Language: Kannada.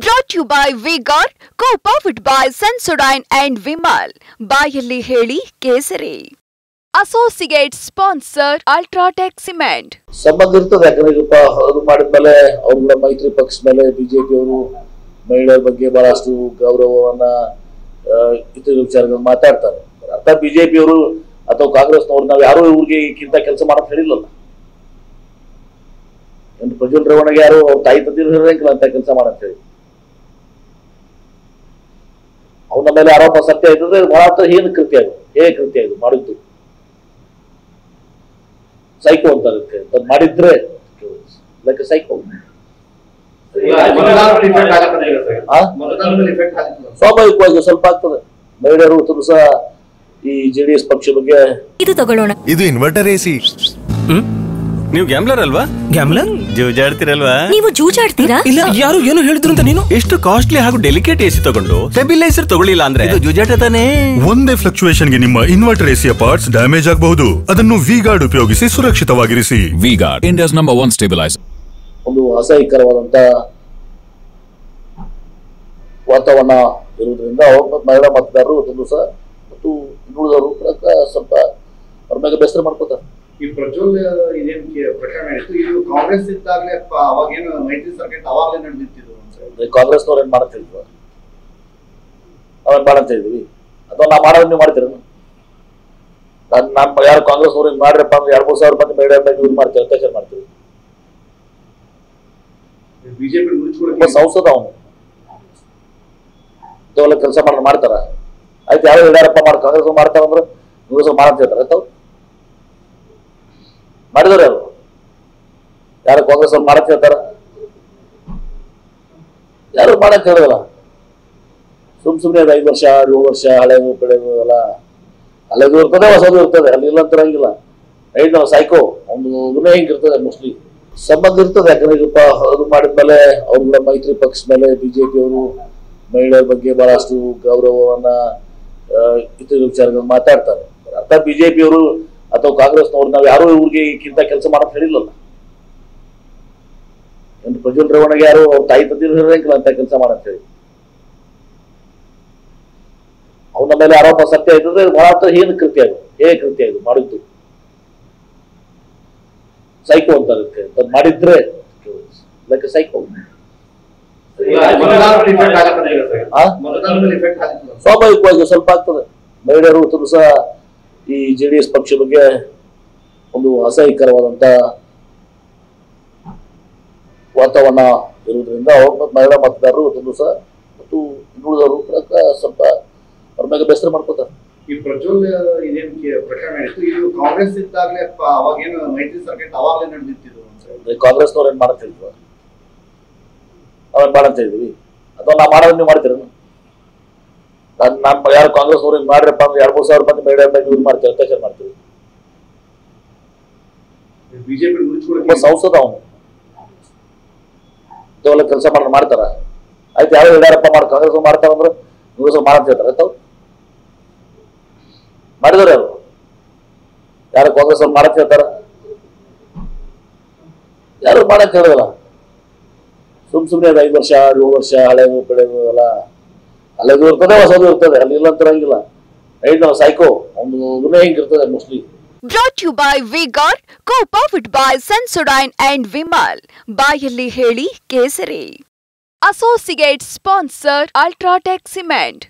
Brought to you by V-Guard, co-powered by Sensodyne and Vimal. ಬಾಯಲ್ಲಿ ಹೇಳಿ ಕೇಸರಿ. Associate sponsor Ultratech Cement. ಸಂಬಂಧ ಇರ್ತದೆ ಯಾಕಂದ್ರೆ ಅದು ಮಾಡಿದ್ಮೇಲೆ ಅವ್ರ ಮೈತ್ರಿ ಪಕ್ಷ ಮೇಲೆ ಬಿಜೆಪಿ ಅವರು ಮಹಿಳೆಯರ ಬಗ್ಗೆ ಬಹಳಷ್ಟು ಗೌರವವನ್ನ ಇತರ ವಿಚಾರಗಳು ಮಾತಾಡ್ತಾರೆ. ಅರ್ಥ ಬಿಜೆಪಿ ಅವರು ಅಥವಾ ಕಾಂಗ್ರೆಸ್ನವರು ನಾವು ಯಾರು ಇವ್ರಿಗೆ ಈಗಿಂತ ಕೆಲಸ ಮಾಡಕ್ ಹೇಳಿಲ್ಲಲ್ಲ. ಪ್ರಜ್ವಲ್ ರೇವಣ್ಣಗೆ ಯಾರು ಅವ್ರ ತಾಯಿ ತಂದಿರು ಹೇಳಿರಂಗಿಲ್ಲ ಅಂತ ಕೆಲಸ ಮಾಡಂತ ಹೇಳಿ. ಅವನ ಮೇಲೆ ಆರೋಪ ಸತ್ಯ ಆಯ್ತಂದ್ರೆ ಬಹಳ ಏನು ಕೃತ್ಯ ಇದು, ಕೃತ್ಯ ಇದು ಮಾಡಿದ್ದು ಸೈಕೋ ಅಂತ ಮಾಡಿದ್ರೆ ಲೈಕ್ ಸೈಕೋ. ಸ್ವಾಭಾವಿಕವಾಗಿ ಸ್ವಲ್ಪ ಆಗ್ತದೆ. ಮಹಿಳೆಯರು ಸಹ ಈ ಜೆಡಿಎಸ್ ಪಕ್ಷ ಬಗ್ಗೆ ಇದು ತಗೊಳ್ಳೋಣ. ಇದು ಇನ್ವರ್ಟರ್ ಎಸಿ. ನೀವು ಗ್ಯಾಮ್ಲರ್ ಅಲ್ವಾ? ಗ್ಯಾಮ್ಲರ್ ಜೂಜಾಡ್ತಿರಲ್ವಾ? ನೀವು ಜೂಜಾಡ್ತೀರಾ? ಇಲ್ಲ, ಯಾರು ಏನು ಹೇಳಿದ್ರು ಅಂತ ನೀನು ಎಷ್ಟು ಕಾಸ್ಟ್ಲಿ ಹಾಗೂ ಡೆಲಿಕೇಟ್ ಎಸಿ ತಗೊಂಡು ಸ್ಟೆಬಿಲೈಸರ್ ತಗೊಳ್ಳಿಲ್ಲ ಅಂದ್ರೆ ಇದು ಜೂಜಾಟ ತಾನೇ. ಒಂದೇ ಫ್ಲಕ್ಚುಯೇಷನ್ ಗೆ ನಿಮ್ಮ ಇನ್ವರ್ಟರ್ ಎಸಿಯ ಪಾರ್ಟ್ಸ್ ಡ್ಯಾಮೇಜ್ ಆಗಬಹುದು. ಅದನ್ನು ವಿ-ಗಾರ್ಡ್ ಉಪಯೋಗಿಸಿ ಸುರಕ್ಷಿತವಾಗಿರಿಸಿ. V-Guard, India's number 1 stabiliser. ಒಂದು ಅಸಹ್ಯಕರವಾದಂತ ವಾತಾವರಣ ಇರುವುದರಿಂದ ಮಹಿಳಾ ಮತದಾರರು ಒಂದು ಸಹ ಮತ್ತು ಇನ್ನುಳಿದವರು ಸ್ವಲ್ಪ ಅವ್ರ ಮೇಲೆ ಬೇಸರ ಮಾಡ್ಕೋತಾರೆ. ಈ ಪ್ರಜ್ವಲ್ ಇದೇನು ಪ್ರಕರಣ ಇತ್ತು, ಇದು ಕಾಂಗ್ರೆಸ್ ಇದ್ದಾಗಲೇ ಅವಾಗೇನು ಮೈತ್ರಿ ಸರ್ಕಾರ ಅವಾಗಲೇ ನಡೆದಿತ್ತು. ಕಾಂಗ್ರೆಸ್ನವ್ರು ಏನ್ ಮಾಡಂತ ಹೇಳಿದ್ವಿ, ನಾವೇನ್ ಮಾಡಂತ ಹೇಳಿದ್ವಿ ಅಥವಾ ನಾವು ಮಾಡೋದು ನೀವು ಮಾಡ್ತೀರ? ನಾನು ಯಾರು ಕಾಂಗ್ರೆಸ್ನವ್ರು ಏನ್ ಮಾಡ್ರಪ್ಪ ಅಂದ್ರೆ 2-3 ಸಾವಿರ ಮಂದಿ ಮಹಿಳೆ ಯೂಸ್ ಮಾಡ್ತೀವಿ, ಅತ್ಯಾಚಾರ ಮಾಡ್ತೀವಿ. ಬಿಜೆಪಿ ಸಂಸದ ಅವನು ಇಂಥವೆಲ್ಲ ಕೆಲಸ ಮಾಡ್ತಾರ. ಆಯ್ತು, ಯಾರು ಯಡಿಯೂರಪ್ಪ ಮಾಡಿ ಕಾಂಗ್ರೆಸ್ ಮಾಡ್ತಾರಂದ್ರೆ ನೀವು ಮಾಡಂತ ಹೇಳ್ತಾರೆ. ಆಯ್ತು, ಮಾಡಿದವ್ರು ಯಾರು? ಯಾರು ಕಾಂಗ್ರೆಸ್ ಅವ್ರು ಮಾಡಕ್ ಹೇಳ್ತಾರ? ಯಾರು ಮಾಡಕ್ ಹೇಳೋದಲ್ಲ. ಸುಮ್ನೆ 5 ವರ್ಷ 7 ವರ್ಷ ಹಳೆದು ಬೆಳೆದು ಎಲ್ಲ ಹಳೆದು ಇರ್ತದೆ, ಹೊಸದು ಇರ್ತದೆ. ಅಲ್ಲಿ ಇಲ್ಲ ಅಂತ ಹಂಗಿಲ್ಲ. ಐದು ಸೈಕೋ ಒಂದು ಗುಣ ಹಿಂಗಿರ್ತದೆ. ಮೋಸ್ಟ್ಲಿ ಸಂಬಂಧ ಇರ್ತದೆ ಯಾಕಂದ್ರೆ ಅದು ಮಾಡಿದ್ಮೇಲೆ ಅವ್ರ ಮೈತ್ರಿ ಪಕ್ಷ ಮೇಲೆ ಬಿಜೆಪಿ ಅವರು ಮಹಿಳೆಯರ ಬಗ್ಗೆ ಬಹಳಷ್ಟು ಗೌರವವನ್ನ ಇತರ ವಿಚಾರಗಳು ಮಾತಾಡ್ತಾರೆ. ಅರ್ಥ ಬಿಜೆಪಿ ಅವರು ಅಥವಾ ಕಾಂಗ್ರೆಸ್ನವ್ರು ನಾವು ಯಾರು ಇವ್ರಿಗೆ ಈಗಿಂತ ಕೆಲಸ ಮಾಡಕ್ ಹೇಳಿಲ್ಲಲ್ಲ. ಪ್ರಜ್ವಲ್ ರೇವಣ್ಣಗೆ ಯಾರು ಅವ್ರ ತಾಯಿ ತಂದಿರು ಹೇಳಿರಂಗಿಲ್ಲ ಅಂತ ಕೆಲಸ ಮಾಡಂತ ಹೇಳಿ. ಅವನ ಮೇಲೆ ಆರೋಪ ಸತ್ಯ ಆಯ್ತಂದ್ರೆ ಬಹಳ ಏನು ಕೃತ್ಯ ಇದು, ಕೃತ್ಯ ಇದು ಮಾಡಿದ್ದು ಸೈಕೋ ಅಂತ ಮಾಡಿದ್ರೆ ಲೈಕ್ ಸೈಕೋ. ಸ್ವಾಭಾವಿಕವಾಗಿ ಸ್ವಲ್ಪ ಆಗ್ತದೆ. ಮಹಿಳೆಯರು ಸಹ ಈ ಜೆಡಿಎಸ್ ಪಕ್ಷ ಬಗ್ಗೆ ಒಂದು ಅಸಹ್ಯಕರವಾದಂತ ವಾತಾವರಣ ಇರುವುದರಿಂದ ಮಹಿಳಾ ಮತದಾರರು ಒಂದು ಸಹ ಮತ್ತು ಇನ್ನುಳಿದವರು ಸ್ವಲ್ಪ ಅವ್ರ ಮೇಲೆ ಬೇಸರ ಮಾಡ್ಕೋತಾರೆ. ಈ ಪ್ರಜ್ವಲ್ ಇದೇನು ಪ್ರಕರಣ ಇತ್ತು, ಇದು ಕಾಂಗ್ರೆಸ್ ಇದ್ದಾಗಲೇ ಅವಾಗೇನು ಮೈತ್ರಿ ಸರ್ಕಾರ ಅವಾಗಲೇ ನಡೆದಿತ್ತು. ಕಾಂಗ್ರೆಸ್ನವ್ರು ಏನ್ ಮಾಡಂತ ಹೇಳಿದ್ವಿ, ನಾವೇನ್ ಮಾಡಂತ ಹೇಳಿದ್ವಿ ಅಥವಾ ನಾವು ಮಾಡೋದು ನೀವು ಮಾಡ್ತೀರ? ನಾನು ಯಾರು ಕಾಂಗ್ರೆಸ್ನವ್ರು ಏನ್ ಮಾಡ್ರಪ್ಪ ಅಂದ್ರೆ 2-3 ಸಾವಿರ ಮಂದಿ ಮಹಿಳೆ ಯೂಸ್ ಮಾಡ್ತೀವಿ, ಅತ್ಯಾಚಾರ ಮಾಡ್ತೀವಿ. ಬಿಜೆಪಿ ಸಂಸದ ಅವನು ಇಂಥವೆಲ್ಲ ಕೆಲಸ ಮಾಡ್ತಾರ. ಆಯ್ತು, ಯಾರು ಯಡಿಯೂರಪ್ಪ ಮಾಡಿ ಕಾಂಗ್ರೆಸ್ ಮಾಡ್ತಾರಂದ್ರೆ ನೀವು ಮಾಡಂತ ಹೇಳ್ತಾರೆ. ಆಯ್ತು, ಮಾಡಿದವ್ರು ಯಾರು? ಯಾರು ಕಾಂಗ್ರೆಸ್ ಅವ್ರು ಮಾಡಕ್ ಹೇಳ್ತಾರ? ಯಾರು ಮಾಡಕ್ ಹೇಳೋದಲ್ಲ. ಸುಮ್ನೆ 5 ವರ್ಷ 7 ವರ್ಷ ಹಳೆದು ಬೆಳೆದು ಎಲ್ಲ ಹಳೆದು ಇರ್ತದೆ, ಹೊಸದು ಇರ್ತದೆ. ಅಲ್ಲಿ ಇಲ್ಲ ಅಂತ ಹಂಗಿಲ್ಲ. ಐದು ಸೈಕೋ ಒಂದು ಗುಣ ಹಿಂಗಿರ್ತದೆ. Mostly Brought to you by V-Guard, co-powered by Sensodyne and Vimal. ಬಾಯಲ್ಲಿ ಹೇಳಿ ಕೇಸರಿ. Associate sponsor Ultratech Cement.